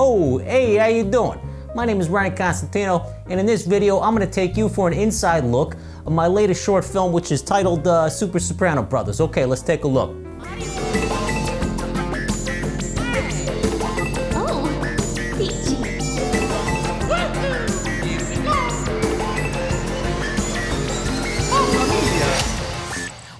Oh, hey, how you doing? My name is Ryan Constantino, and in this video, I'm gonna take you for an inside look of my latest short film, which is titled Super Soprano Brothers. Okay, let's take a look.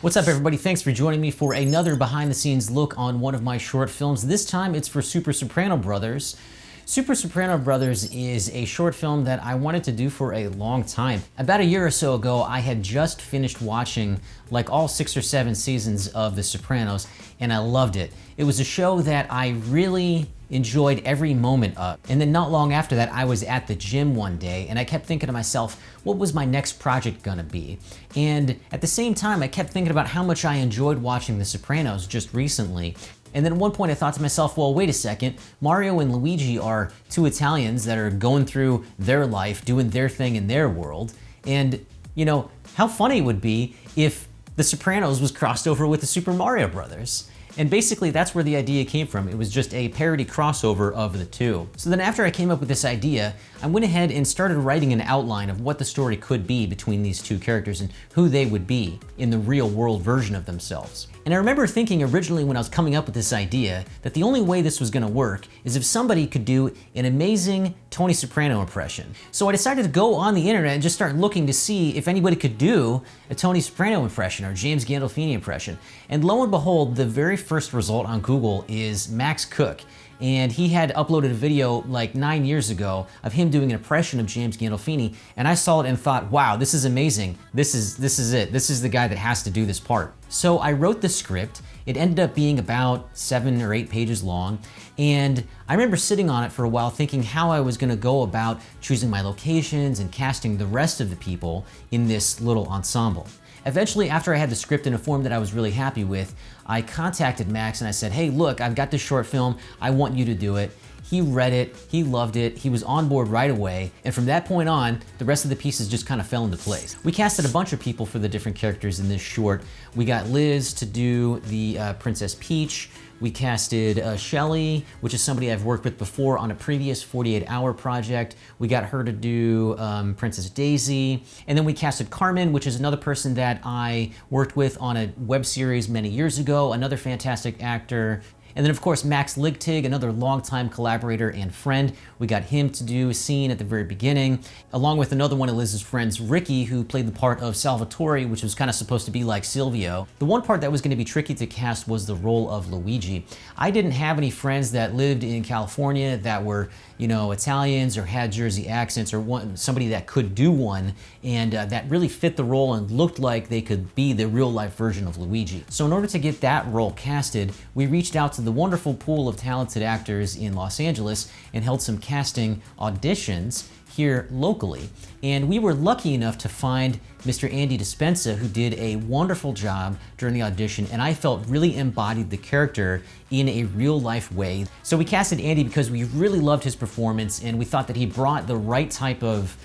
What's up, everybody? Thanks for joining me for another behind-the-scenes look on one of my short films. This time it's for Super Soprano Brothers. Super Soprano Brothers is a short film that I wanted to do for a long time. About a year or so ago, I had just finished watching like all 6 or 7 seasons of The Sopranos, and I loved it. It was a show that I really enjoyed every moment of. And then not long after that, I was at the gym one day and I kept thinking to myself, what was my next project gonna be? And at the same time, I kept thinking about how much I enjoyed watching The Sopranos just recently. And then at one point I thought to myself, well, wait a second, Mario and Luigi are 2 Italians that are going through their life, doing their thing in their world. And, you know, how funny it would be if The Sopranos was crossed over with the Super Mario Brothers. And basically that's where the idea came from. It was just a parody crossover of the two. So then after I came up with this idea, I went ahead and started writing an outline of what the story could be between these 2 characters and who they would be in the real world version of themselves. And I remember thinking originally when I was coming up with this idea that the only way this was gonna work is if somebody could do an amazing Tony Soprano impression. So I decided to go on the internet and just start looking to see if anybody could do a Tony Soprano impression or James Gandolfini impression. And lo and behold, the very first result on Google is Max Cook. And he had uploaded a video like 9 years ago of him doing an impression of James Gandolfini, and I saw it and thought, wow, this is amazing. This is it. This is the guy that has to do this part. So I wrote the script. It ended up being about 7 or 8 pages long, and I remember sitting on it for a while thinking how I was gonna go about choosing my locations and casting the rest of the people in this little ensemble. Eventually, after I had the script in a form that I was really happy with, I contacted Max and I said, hey, look, I've got this short film. I want you to do it. He read it, he loved it, he was on board right away, and from that point on, the rest of the pieces just kind of fell into place. We casted a bunch of people for the different characters in this short. We got Liz to do the Princess Peach. We casted Shelly, which is somebody I've worked with before on a previous 48-hour project. We got her to do Princess Daisy. And then we casted Carmen, which is another person that I worked with on a web series many years ago, another fantastic actor. And then of course, Max Ligtig, another longtime collaborator and friend. We got him to do a scene at the very beginning, along with another one of Liz's friends, Ricky, who played the part of Salvatore, which was kind of supposed to be like Silvio. The one part that was going to be tricky to cast was the role of Luigi. I didn't have any friends that lived in California that were, you know, Italians or had Jersey accents or somebody that could do one and that really fit the role and looked like they could be the real life version of Luigi. So in order to get that role casted, we reached out to the wonderful pool of talented actors in Los Angeles and held some casting auditions here locally. And we were lucky enough to find Mr. Andy Dispenza, who did a wonderful job during the audition, and I felt really embodied the character in a real life way. So we casted Andy because we really loved his performance and we thought that he brought the right type of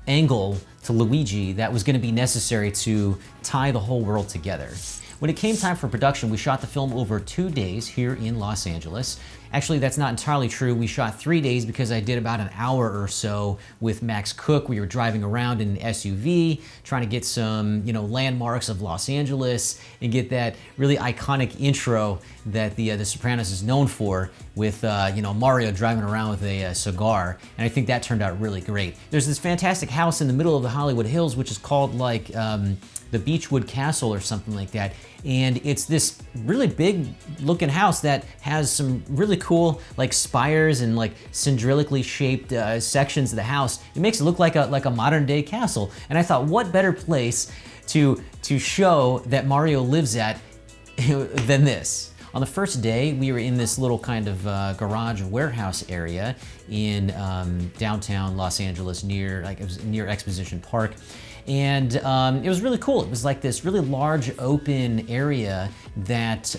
angle to Luigi that was gonna be necessary to tie the whole world together. When it came time for production, we shot the film over 2 days here in Los Angeles. Actually, that's not entirely true. We shot 3 days because I did about an hour or so with Max Cook. We were driving around in an SUV, trying to get some, you know, landmarks of Los Angeles and get that really iconic intro that the Sopranos is known for with, you know, Mario driving around with a cigar. And I think that turned out really great. There's this fantastic house in the middle of the Hollywood Hills, which is called like the Beechwood Castle or something like that. And it's this really big looking house that has some really cool like spires and like cylindrically shaped sections of the house. It makes it look like a modern day castle. And I thought, what better place to show that Mario lives at than this? On the first day, we were in this little kind of garage warehouse area in downtown Los Angeles near Exposition Park. And it was really cool. It was like this really large open area that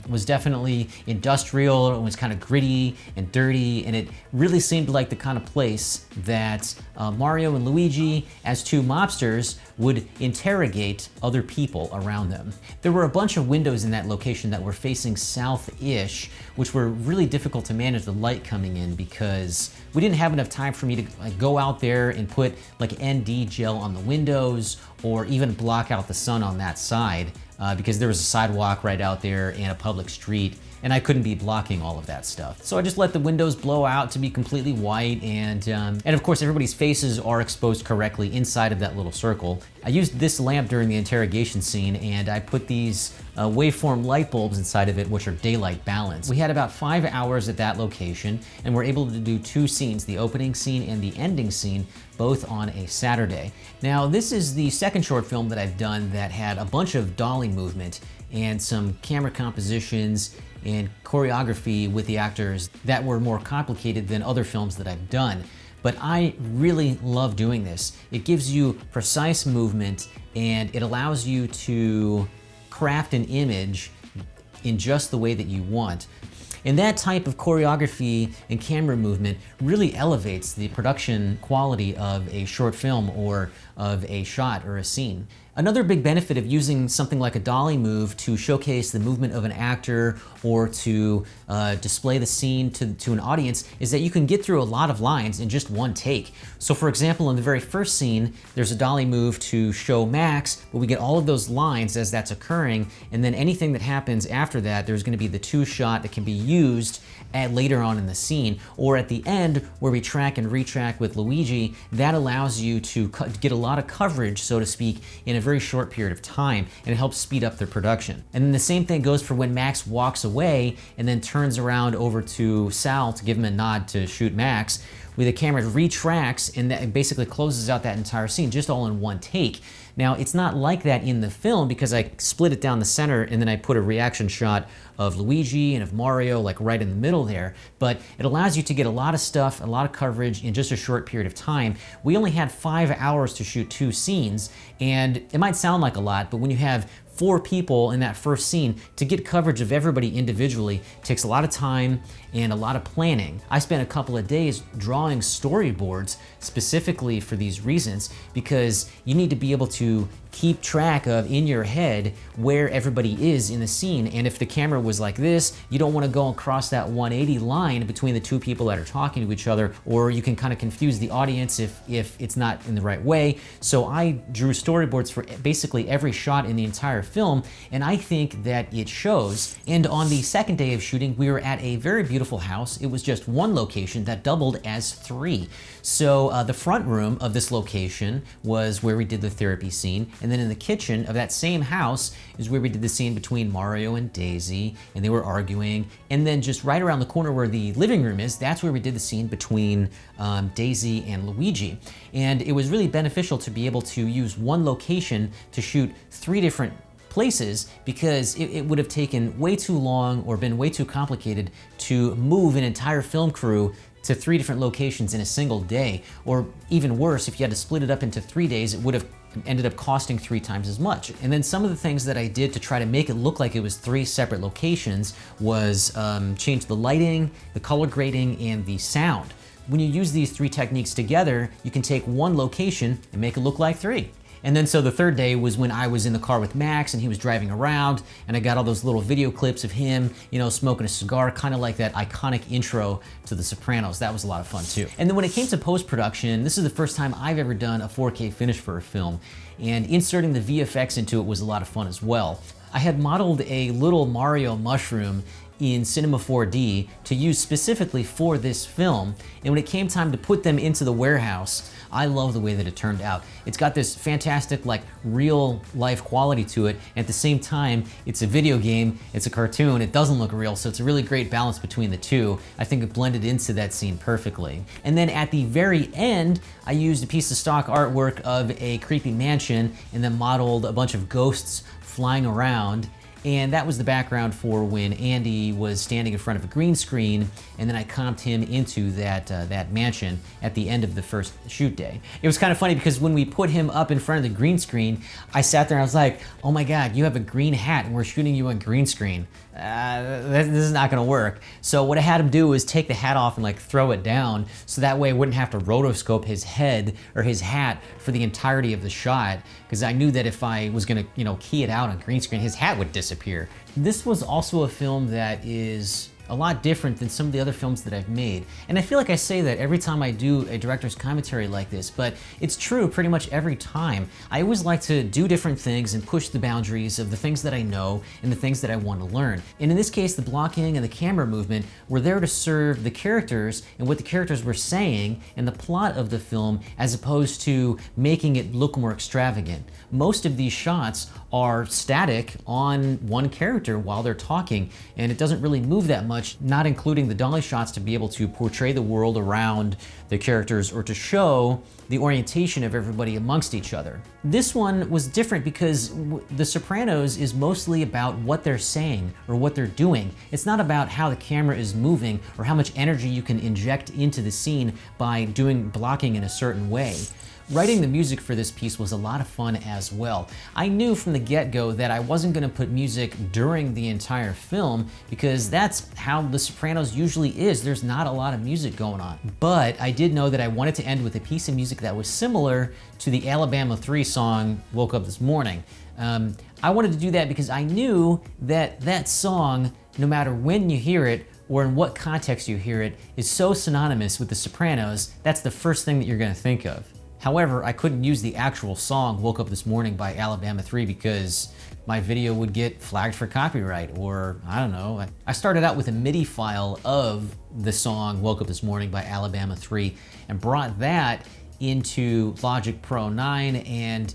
was definitely industrial. It was kind of gritty and dirty, and it really seemed like the kind of place that Mario and Luigi, as two mobsters, would interrogate other people around them. There were a bunch of windows in that location that were facing south-ish, which were really difficult to manage the light coming in because we didn't have enough time for me to go out there and put like ND gel on the windows or even block out the sun on that side because there was a sidewalk right out there and a public street, and I couldn't be blocking all of that stuff. So I just let the windows blow out to be completely white, and of course everybody's faces are exposed correctly inside of that little circle. I used this lamp during the interrogation scene, and I put these waveform light bulbs inside of it, which are daylight balanced. We had about 5 hours at that location, and we're able to do 2 scenes, the opening scene and the ending scene, both on a Saturday. Now, this is the second short film that I've done that had a bunch of dolly movement and some camera compositions and choreography with the actors that were more complicated than other films that I've done. But I really love doing this. It gives you precise movement, and it allows you to craft an image in just the way that you want. And that type of choreography and camera movement really elevates the production quality of a short film or of a shot or a scene. Another big benefit of using something like a dolly move to showcase the movement of an actor or to display the scene to an audience is that you can get through a lot of lines in just one take. So for example, in the very first scene, there's a dolly move to show Max, but we get all of those lines as that's occurring, and then anything that happens after that, there's gonna be the 2-shot that can be used later on in the scene, or at the end where we track and retrack with Luigi. That allows you to get a lot of coverage, so to speak, in a very short period of time, and it helps speed up their production. And then the same thing goes for when Max walks away and then turns around over to Sal to give him a nod to shoot Max, where the camera retracts and that basically closes out that entire scene just all in one take. Now, it's not like that in the film because I split it down the center and then I put a reaction shot of Luigi and of Mario like right in the middle there, but it allows you to get a lot of stuff, a lot of coverage in just a short period of time. We only had 5 hours to shoot 2 scenes, and it might sound like a lot, but when you have 4 people in that first scene, to get coverage of everybody individually takes a lot of time and a lot of planning. I spent a couple of days drawing storyboards specifically for these reasons, because you need to be able to keep track of in your head where everybody is in the scene. And if the camera was like this, you don't want to go across that 180 line between the 2 people that are talking to each other, or you can kind of confuse the audience if it's not in the right way. So I drew storyboards for basically every shot in the entire film, and I think that it shows. And on the second day of shooting, we were at a very beautiful house. It was just one location that doubled as 3. So the front room of this location was where we did the therapy scene, and then in the kitchen of that same house is where we did the scene between Mario and Daisy, and they were arguing. And then just right around the corner where the living room is, that's where we did the scene between Daisy and Luigi. And it was really beneficial to be able to use one location to shoot 3 different places, because it would have taken way too long or been way too complicated to move an entire film crew to 3 different locations in a single day. Or even worse, if you had to split it up into 3 days, it would have ended up costing 3 times as much. And then some of the things that I did to try to make it look like it was 3 separate locations was change the lighting, the color grading, and the sound. When you use these 3 techniques together, you can take one location and make it look like 3. And then so the third day was when I was in the car with Max and he was driving around, and I got all those little video clips of him, you know, smoking a cigar, kind of like that iconic intro to The Sopranos. That was a lot of fun too. And then when it came to post-production, this is the first time I've ever done a 4K finish for a film, and inserting the VFX into it was a lot of fun as well. I had modeled a little Mario mushroom in Cinema 4D to use specifically for this film, and when it came time to put them into the warehouse, I love the way that it turned out. It's got this fantastic, like, real life quality to it. At the same time, it's a video game, it's a cartoon, it doesn't look real, so it's a really great balance between the two. I think it blended into that scene perfectly. And then at the very end, I used a piece of stock artwork of a creepy mansion and then modeled a bunch of ghosts flying around. And that was the background for when Andy was standing in front of a green screen, and then I comped him into that mansion at the end of the first shoot day. It was kind of funny because when we put him up in front of the green screen, I sat there and I was like, oh my God, you have a green hat and we're shooting you on green screen. This is not gonna work. So what I had him do was take the hat off and like throw it down, so that way I wouldn't have to rotoscope his head or his hat for the entirety of the shot, because I knew that if I was gonna, key it out on green screen, his hat would disappear. This was also a film that is a lot different than some of the other films that I've made. And I feel like I say that every time I do a director's commentary like this, but it's true pretty much every time. I always like to do different things and push the boundaries of the things that I know and the things that I want to learn. And in this case, the blocking and the camera movement were there to serve the characters and what the characters were saying and the plot of the film, as opposed to making it look more extravagant. Most of these shots are static on one character while they're talking, and it doesn't really move that much, not including the dolly shots to be able to portray the world around the characters or to show the orientation of everybody amongst each other. This one was different because The Sopranos is mostly about what they're saying or what they're doing. It's not about how the camera is moving or how much energy you can inject into the scene by doing blocking in a certain way. Writing the music for this piece was a lot of fun as well. I knew from the get-go that I wasn't going to put music during the entire film because that's how The Sopranos usually is. There's not a lot of music going on. But I did know that I wanted to end with a piece of music that was similar to the Alabama 3 song, Woke Up This Morning. I wanted to do that because I knew that that song, no matter when you hear it or in what context you hear it, is so synonymous with The Sopranos, that's the first thing that you're going to think of. However, I couldn't use the actual song Woke Up This Morning by Alabama 3 because my video would get flagged for copyright, or I don't know. I started out with a MIDI file of the song Woke Up This Morning by Alabama 3 and brought that into Logic Pro 9 and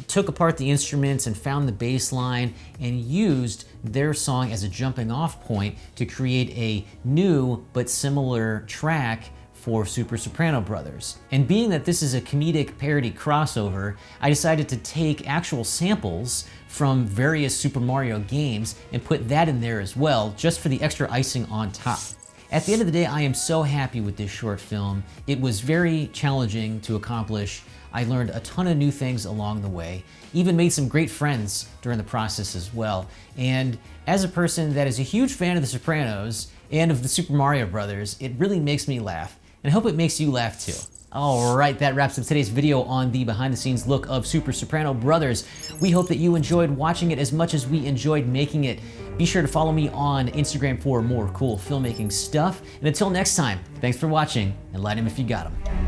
took apart the instruments and found the bass line and used their song as a jumping off point to create a new but similar track for Super Soprano Brothers. And being that this is a comedic parody crossover, I decided to take actual samples from various Super Mario games and put that in there as well, just for the extra icing on top. At the end of the day, I am so happy with this short film. It was very challenging to accomplish. I learned a ton of new things along the way, even made some great friends during the process as well. And as a person that is a huge fan of The Sopranos and of the Super Mario Brothers, it really makes me laugh. And I hope it makes you laugh too. All right, that wraps up today's video on the behind-the-scenes look of Super Soprano Brothers. We hope that you enjoyed watching it as much as we enjoyed making it. Be sure to follow me on Instagram for more cool filmmaking stuff. And until next time, thanks for watching, and light 'em if you got 'em.